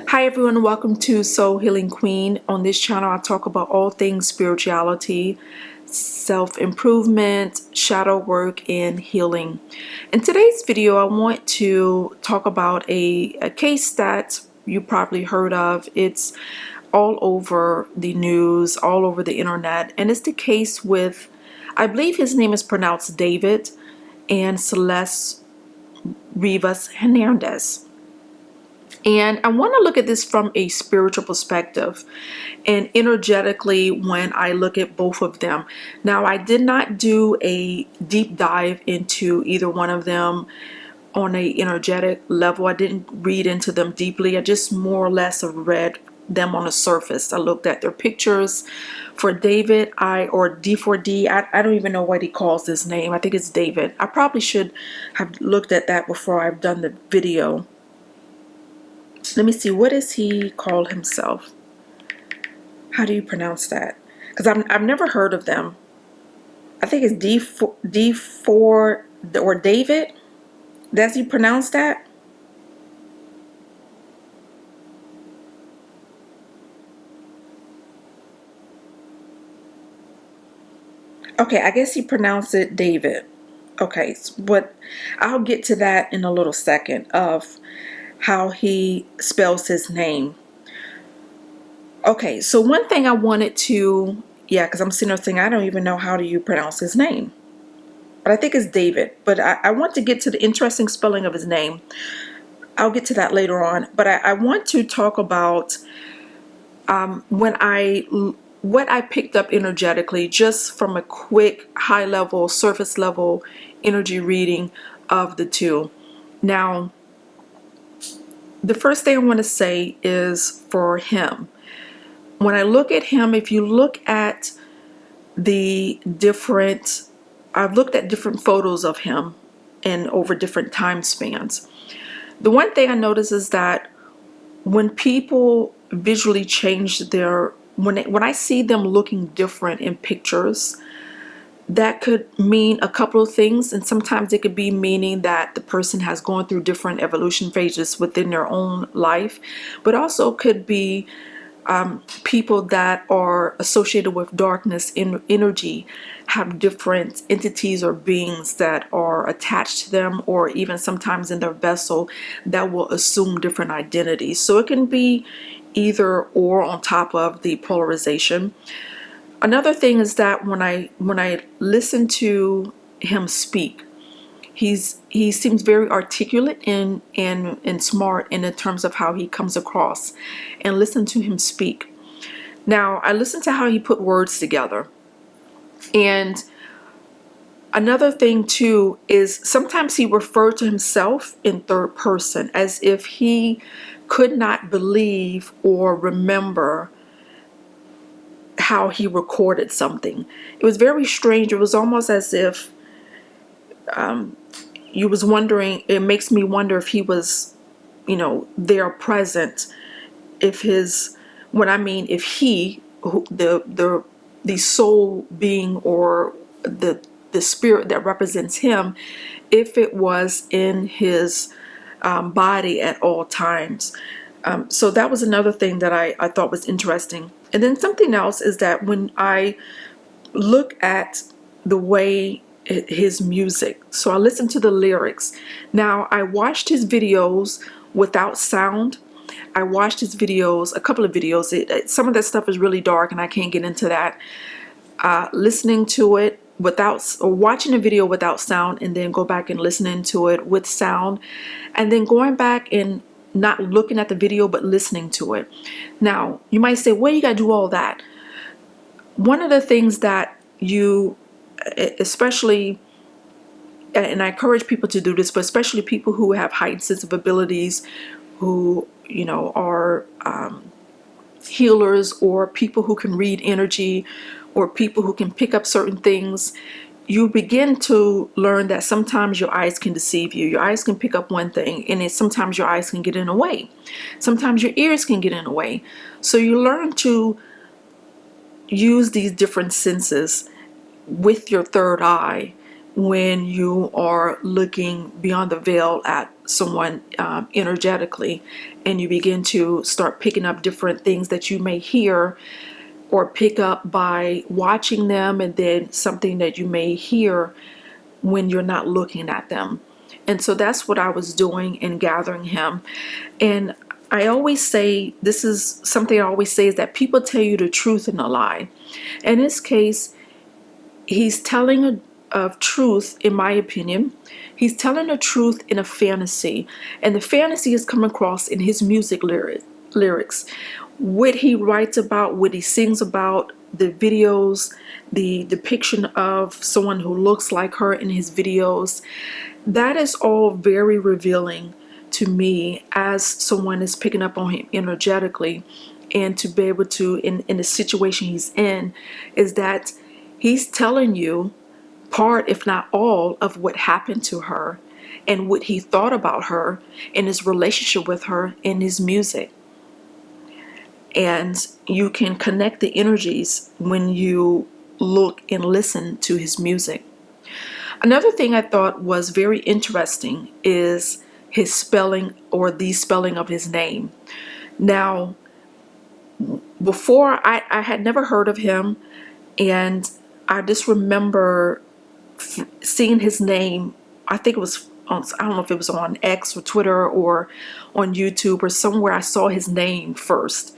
Hi everyone, welcome to Soul Healing Queen. On this channel I talk about all things spirituality, self-improvement, shadow work, and healing. In today's video I want to talk about a case that you probably heard of. It's all over the news, all over the internet, and it's the case with, I believe his name is pronounced David, and Celeste Rivas Hernandez. And I want to look at this from a spiritual perspective and energetically when I look at both of them. Now, I did not do a deep dive into either one of them on a energetic level. I didn't read into them deeply. I just more or less read them on the surface. I looked at their pictures. For David, or D4d, I don't even know what he calls his name. I think it's David. I probably should have looked at that before I've done the video. Let me see, what does he call himself? How do you pronounce that? Because I've never heard of them. I think it's D4 or David. Does he pronounce that? Okay, I guess he pronounced it David. Okay, but I'll get to that in a little second of how he spells his name. Okay, so one thing I wanted to, because I'm sitting there saying I don't even know how do you pronounce his name. But I think it's David. But I want to get to the interesting spelling of his name. I'll get to that later on. But I want to talk about what I picked up energetically just from a quick high level, surface level energy reading of the two. Now, the first thing I want to say is for him. When I look at him, if you look at I've looked at different photos of him and over different time spans. The one thing I notice is that when people visually change when I see them looking different in pictures, that could mean a couple of things, and sometimes it could be meaning that the person has gone through different evolution phases within their own life, but also could be people that are associated with darkness energy have different entities or beings that are attached to them, or even sometimes in their vessel that will assume different identities. So it can be either or on top of the polarization. Another thing is that when I listen to him speak, he seems very articulate and smart in terms of how he comes across, and listen to him speak. Now, I listen to how he put words together. And another thing too is sometimes he referred to himself in third person as if he could not believe or remember how he recorded something. It was very strange. It was almost as if you was wondering, it makes me wonder if he was, there present, if his, if he, the soul being or the spirit that represents him, if it was in his body at all times. So that was another thing that I thought was interesting. And then something else is that when I look at the way his music, so I listen to the lyrics. Now, I watched his videos without sound. I watched his videos, a couple of videos. Some of that stuff is really dark and I can't get into that. Listening to it or watching a video without sound, and then go back and listening to it with sound, and then going back and not looking at the video but listening to it. Now, you might say, well, you got to do all that. One of the things that you, especially, and I encourage people to do this, but especially people who have heightened sensitive abilities, who are healers, or people who can read energy, or people who can pick up certain things, you begin to learn that sometimes your eyes can deceive you. Your eyes can pick up one thing, and sometimes your eyes can get in the way. Sometimes your ears can get in the way. So you learn to use these different senses with your third eye when you are looking beyond the veil at someone energetically, and you begin to start picking up different things that you may hear or pick up by watching them, and then something that you may hear when you're not looking at them. And so that's what I was doing in gathering him. And I always say, this is something I always say, is that people tell you the truth and a lie. In this case, he's telling a truth, in my opinion. He's telling the truth in a fantasy, and the fantasy is coming across in his music lyrics. What he writes about, what he sings about, the videos, the depiction of someone who looks like her in his videos, that is all very revealing to me as someone is picking up on him energetically. And to be able to, in the situation he's in, is that he's telling you part, if not all, of what happened to her and what he thought about her and his relationship with her in his music. And you can connect the energies when you look and listen to his music. Another thing I thought was very interesting is his spelling, or the spelling of his name. Now, before, I had never heard of him, and I just remember seeing his name. I think it was on, I don't know if it was on X or Twitter or on YouTube or somewhere. I saw his name first,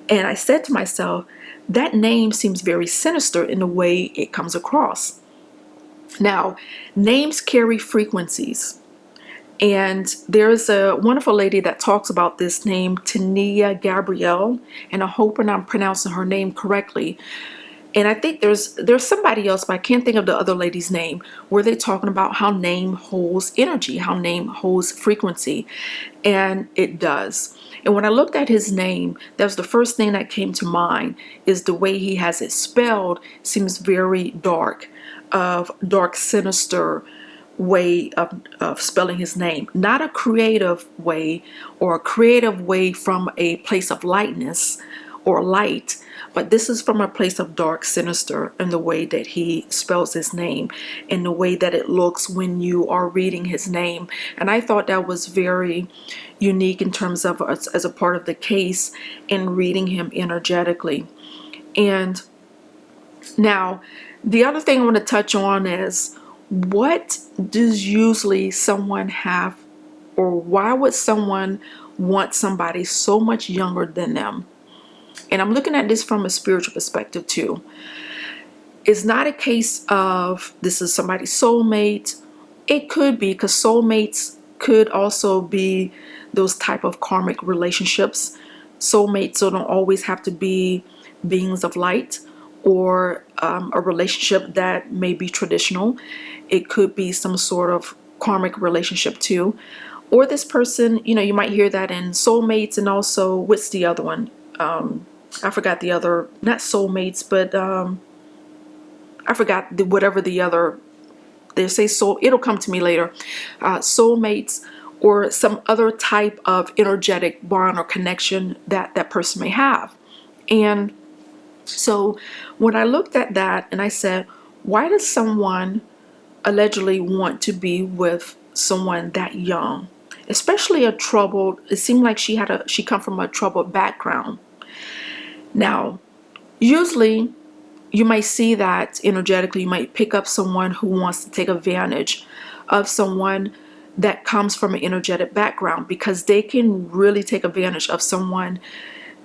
and I said to myself, that name seems very sinister in the way it comes across. Now, names carry frequencies, and there's a wonderful lady that talks about this name, Tania Gabrielle, and I'm hoping I'm pronouncing her name correctly. And I think there's somebody else, but I can't think of the other lady's name, where they're talking about how name holds energy, how name holds frequency, and it does. And when I looked at his name, that was the first thing that came to mind, is the way he has it spelled seems very dark, sinister way of spelling his name. Not a creative way, or a creative way from a place of lightness or light, but this is from a place of dark, sinister, in the way that he spells his name, and the way that it looks when you are reading his name. And I thought that was very unique in terms of as a part of the case in reading him energetically. And now, the other thing I want to touch on is, what does usually someone have, or why would someone want somebody so much younger than them? And I'm looking at this from a spiritual perspective too. It's not a case of this is somebody's soulmate. It could be, because soulmates could also be those type of karmic relationships. Soulmates don't always have to be beings of light, or a relationship that may be traditional. It could be some sort of karmic relationship too. Or this person, you might hear that in soulmates, and also, what's the other one? I forgot the other, not soulmates, but I forgot whatever the other, they say soul, it'll come to me later. Soulmates, or some other type of energetic bond or connection that that person may have. And so when I looked at that, and I said, why does someone allegedly want to be with someone that young, especially a troubled, it seemed like she come from a troubled background. Now, usually you might see that energetically, you might pick up someone who wants to take advantage of someone that comes from an energetic background, because they can really take advantage of someone,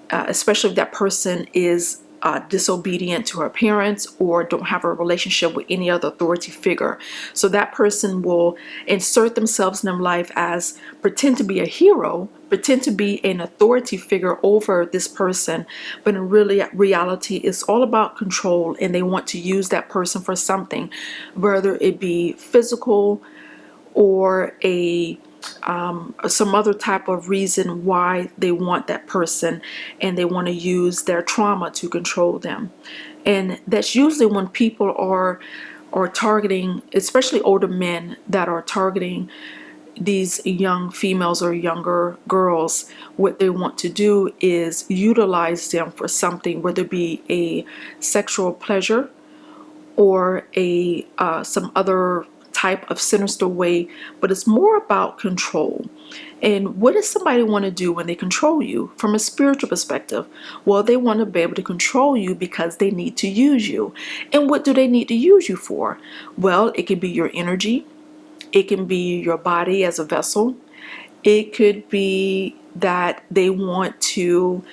especially if that person is disobedient to her parents, or don't have a relationship with any other authority figure. So that person will insert themselves in their life as pretend to be a hero, pretend to be an authority figure over this person, but in reality it's all about control, and they want to use that person for something, whether it be physical or some other type of reason why they want that person, and they want to use their trauma to control them. And that's usually when people are targeting, especially older men that are targeting these young females or younger girls. What they want to do is utilize them for something, whether it be a sexual pleasure, or a some other type of sinister way, but it's more about control. And what does somebody want to do when they control you from a spiritual perspective? Well, they want to be able to control you because they need to use you. And what do they need to use you for? Well, it can be your energy, it can be your body as a vessel, it could be that they want to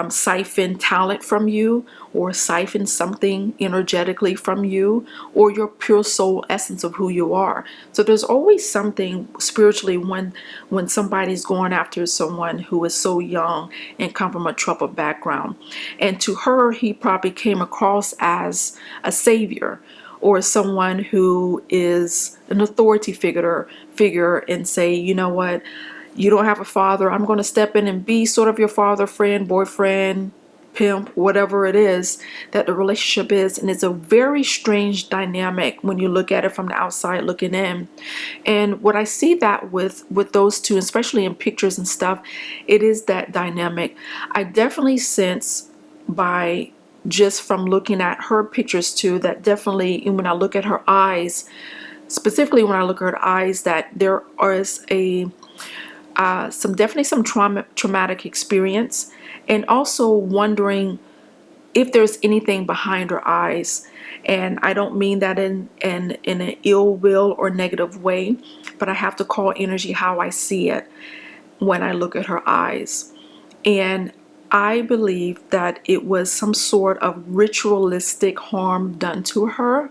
siphon talent from you, or siphon something energetically from you, or your pure soul essence of who you are. So there's always something spiritually when somebody's going after someone who is so young and come from a troubled background. And to her, he probably came across as a savior, or someone who is an authority figure and say, you know what, you don't have a father, I'm going to step in and be sort of your father, friend, boyfriend, pimp, whatever it is that the relationship is. And it's a very strange dynamic when you look at it from the outside looking in. And what I see that with those two, especially in pictures and stuff, it is that dynamic. I definitely sense by just from looking at her pictures too, that definitely, and when I look at her eyes, specifically when I look at her eyes, that there is a definitely some traumatic experience, and also wondering if there's anything behind her eyes. And I don't mean that in an ill will or negative way, but I have to call energy how I see it when I look at her eyes. And I believe that it was some sort of ritualistic harm done to her.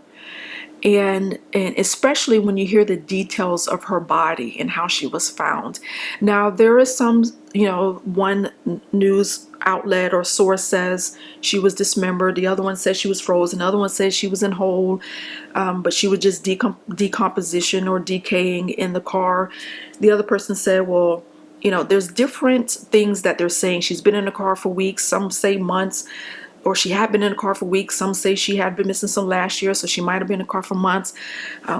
And especially when you hear the details of her body and how she was found. Now, there is some, one news outlet or source says she was dismembered. The other one says she was frozen. The other one says she was in whole, but she was just decomposition or decaying in the car. The other person said, well, there's different things that they're saying. She's been in the car for weeks. Some say months. Or she had been in the car for weeks. Some say she had been missing some last year, so she might have been in the car for months.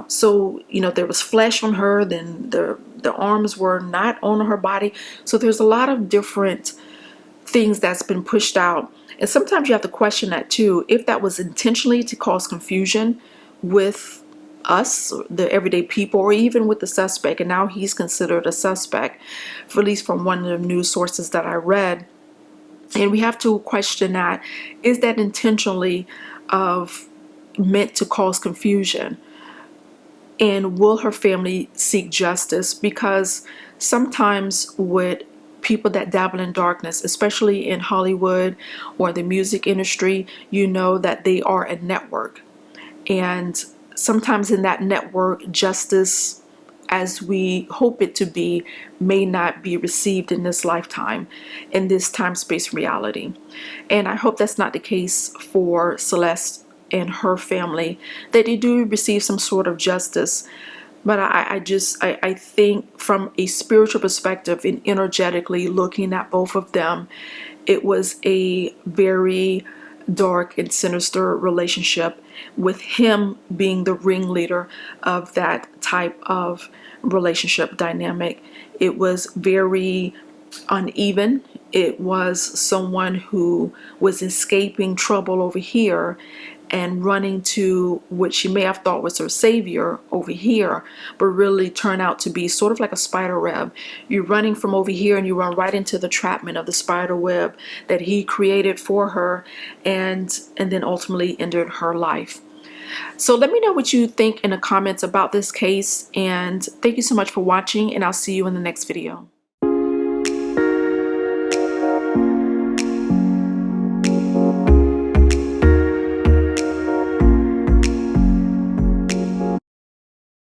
So there was flesh on her. Then the arms were not on her body. So there's a lot of different things that's been pushed out. And sometimes you have to question that too, if that was intentionally to cause confusion with us, the everyday people, or even with the suspect. And now he's considered a suspect, at least from one of the news sources that I read. And we have to question that. Is that intentionally meant to cause confusion? And will her family seek justice? Because sometimes with people that dabble in darkness, especially in Hollywood or the music industry, that they are a network. And sometimes in that network, justice, as we hope it to be, may not be received in this lifetime, in this time-space reality. And I hope that's not the case for Celeste and her family, that they do receive some sort of justice. But I think from a spiritual perspective and energetically looking at both of them, it was a very dark and sinister relationship, with him being the ringleader of that type of relationship dynamic. It was very uneven. It was someone who was escaping trouble over here and running to what she may have thought was her savior over here, but really turned out to be sort of like a spider web. You're running from over here and you run right into the trapment of the spider web that he created for her, and then ultimately ended her life. So let me know what you think in the comments about this case, and thank you so much for watching, and I'll see you in the next video.